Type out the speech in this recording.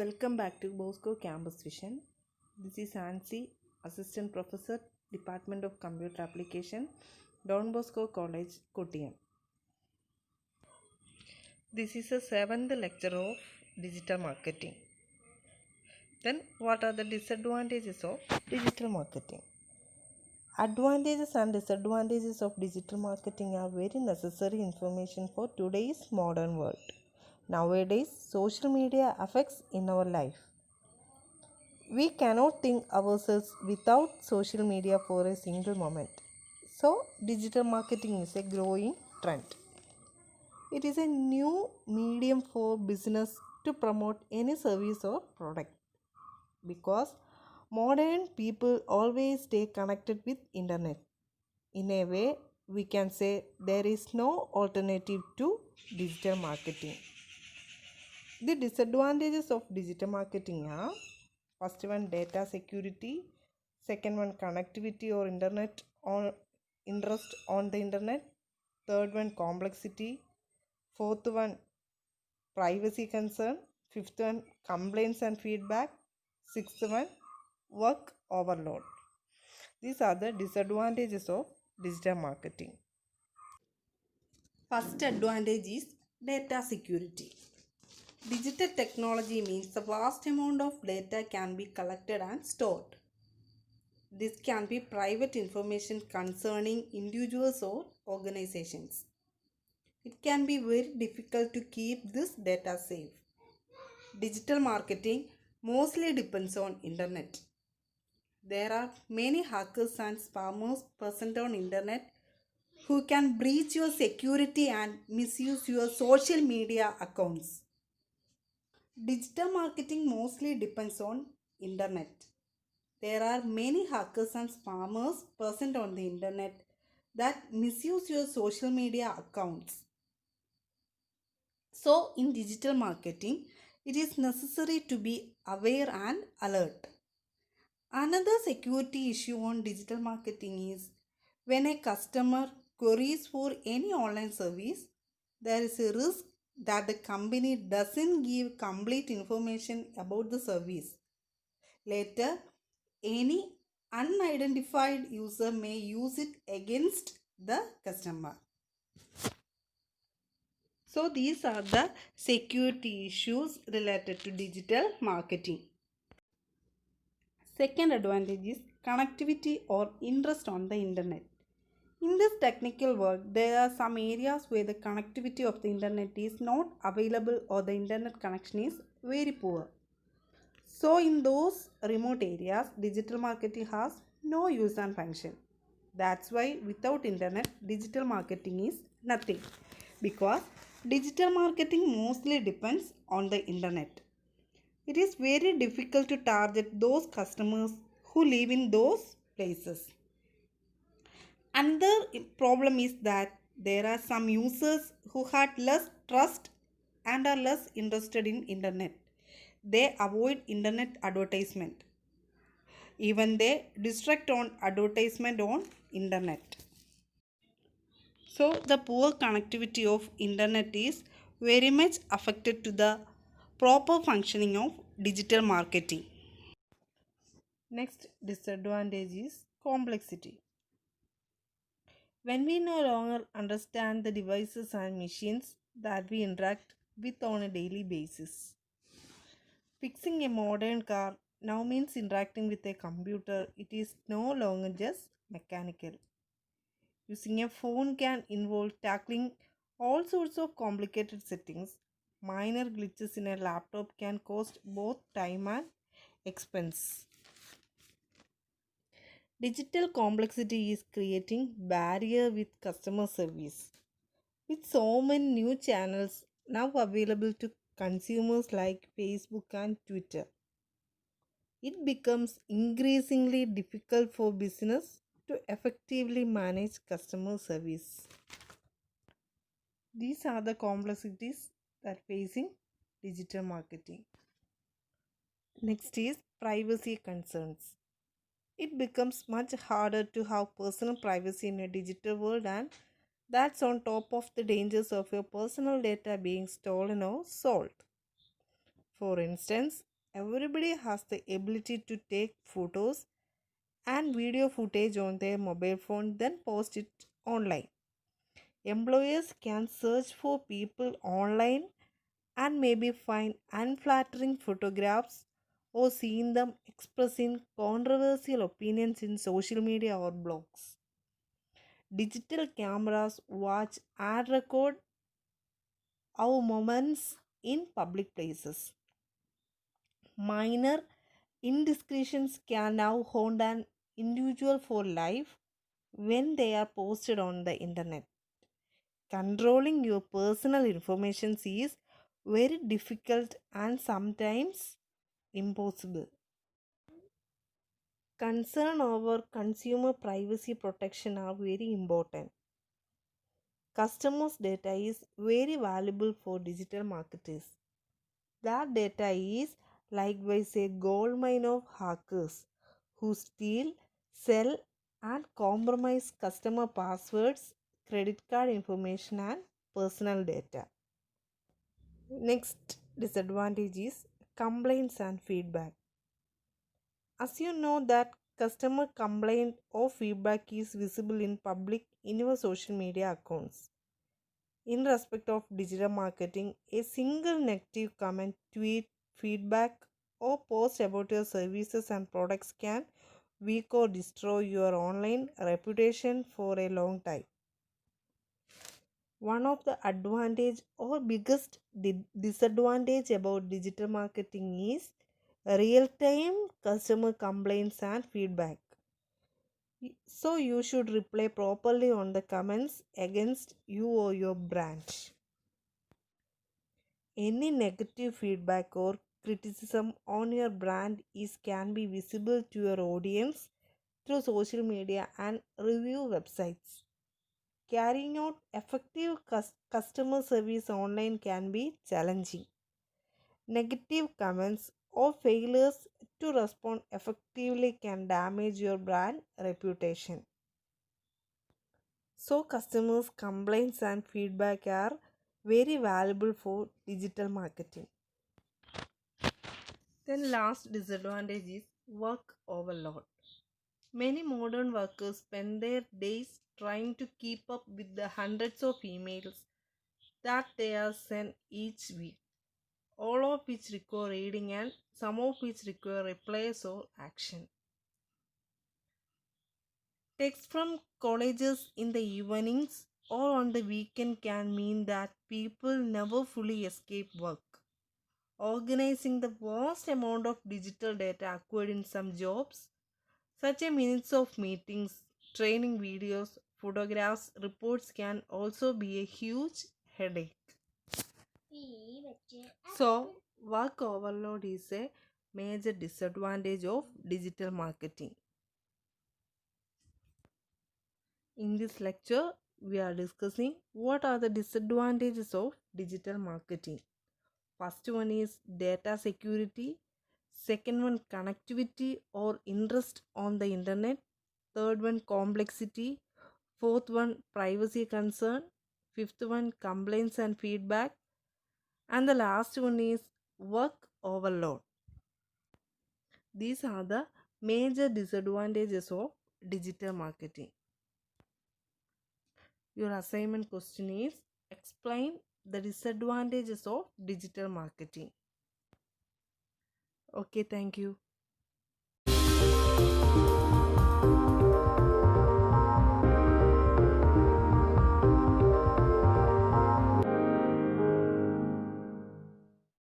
Welcome back to Bosco Campus Vision. This is Nancy, Assistant Professor, Department of Computer Application, Don Bosco College, Kottayam. This is the 7th lecture of digital marketing. Then, what are the disadvantages of digital marketing? Advantages and disadvantages of digital marketing are very necessary information for today's modern world. Nowadays, social media affects in our life. We cannot think ourselves without social media for a single moment. So, digital marketing is a growing trend. It is a new medium for business to promote any service or product because modern people always stay connected with internet. In a way, we can say there is no alternative to digital marketing. The disadvantages of digital marketing are: first one, data security; second one, connectivity or internet on interest on the internet; third one, complexity; fourth one, privacy concern; fifth one, complaints and feedback; sixth one, work overload. These are the disadvantages of digital marketing. First advantage is data security. Digital technology means a vast amount of data can be collected and stored. This can be private information concerning individuals or organizations. It can be very difficult to keep this data safe. Digital marketing mostly depends on internet. There are many hackers and spammers present on internet who can breach your security and misuse your social media accounts. Digital marketing mostly depends on internet. There are many hackers and spammers present on the internet that misuse your social media accounts. So, in digital marketing, it is necessary to be aware and alert. Another security issue on digital marketing is when a customer queries for any online service, there is a risk that the company doesn't give complete information about the service. Later, any unidentified user may use it against the customer. So these are the security issues related to digital marketing. Second advantage is connectivity or interest on the internet. In this technical world, there are some areas where the connectivity of the internet is not available or the internet connection is very poor. So in those remote areas, digital marketing has no use and function. That's why without internet, digital marketing is nothing, because digital marketing mostly depends on the internet. It is very difficult to target those customers who live in those places. Another problem is that there are some users who had less trust and are less interested in internet. They avoid internet advertisement. Even they distract on advertisement on internet. So the poor connectivity of internet is very much affected to the proper functioning of digital marketing. Next disadvantage is complexity. When we no longer understand the devices and machines that we interact with on a daily basis. Fixing a modern car now means interacting with a computer. It is no longer just mechanical. Using a phone can involve tackling all sorts of complicated settings. Minor glitches in a laptop can cost both time and expense. Digital complexity is creating barrier with customer service. With so many new channels now available to consumers like Facebook and Twitter, it becomes increasingly difficult for business to effectively manage customer service. These are the complexities that facing digital marketing. Next is privacy concerns. It becomes much harder to have personal privacy in a digital world, and that's on top of the dangers of your personal data being stolen or sold. For instance, everybody has the ability to take photos and video footage on their mobile phone, then post it online. Employers can search for people online and maybe find unflattering photographs or seeing them expressing controversial opinions in social media or blogs. Digital cameras watch and record our moments in public places. Minor indiscretions can now haunt an individual for life when they are posted on the internet. Controlling your personal information is very difficult and sometimes impossible. Concern over consumer privacy protection are very important. Customers' data is very valuable for digital marketers. That data is likewise a gold mine of hackers who steal, sell, and compromise customer passwords, credit card information, and personal data. Next disadvantage is complaints and feedback. As you know that customer complaint or feedback is visible in public in your social media accounts. In respect of digital marketing, a single negative comment, tweet, feedback, or post about your services and products can weaken or destroy your online reputation for a long time. One of the advantage or biggest disadvantage about digital marketing is real-time customer complaints and feedback. So you should reply properly on the comments against you or your brand. Any negative feedback or criticism on your brand is can be visible to your audience through social media and review websites. Carrying out effective customer service online can be challenging. Negative comments or failures to respond effectively can damage your brand reputation. So, customers' complaints and feedback are very valuable for digital marketing. Then, last disadvantage is work overload. Many modern workers spend their days trying to keep up with the hundreds of emails that they are sent each week, all of which require reading and some of which require replies or action. Texts from colleges in the evenings or on the weekend can mean that people never fully escape work. Organizing the vast amount of digital data acquired in some jobs, such as minutes of meetings, training videos, photographs, reports can also be a huge headache. So, work overload is a major disadvantage of digital marketing. In this lecture, we are discussing what are the disadvantages of digital marketing. First one is data security. Second one, connectivity or interest on the internet. Third one, complexity. Fourth one, privacy concern. Fifth one, complaints and feedback. And the last one is work overload. These are the major disadvantages of digital marketing. Your assignment question is explain the disadvantages of digital marketing. Okay, thank you.